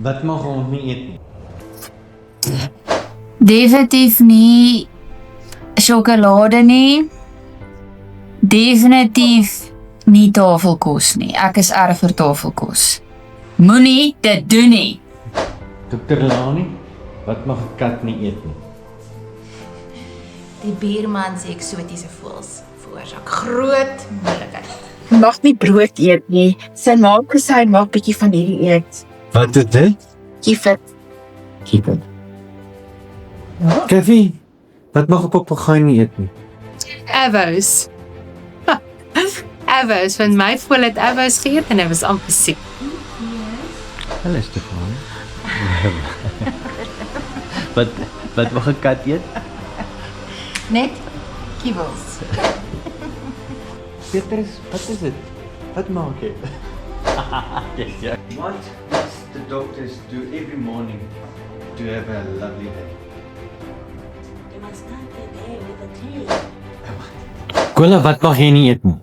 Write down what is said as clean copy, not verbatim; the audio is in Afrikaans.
Wat mag ons nie eet nie? Definitief nie sjokolade nie. Definitief nie tafelkos nie. Ek is erg vir tafelkos. Moenie dit doen nie. Dr. Lani, wat mag 'n kat nie eet nie? Die buurman se eksotiese voëls veroorsaak groot moeilikheid. Mag nie brood eet nie. Sy maak gesê mag bietjie van hierdie eet. Wat is dit? Kiefit. Kiefit. Kathy, wat mag 'n papegaai nie eet nie? Avos. Avos, want my voel het avos geëet en hy was amper siek. Hallo Stefan. Wat mag 'n kat eet? Net kibbels. Petrus, wat is dit? Wat maak jy? Yes. What does the doctors do every morning to have a lovely day? You must start the day with a tea. Kola, wat mag jy nie eet nie?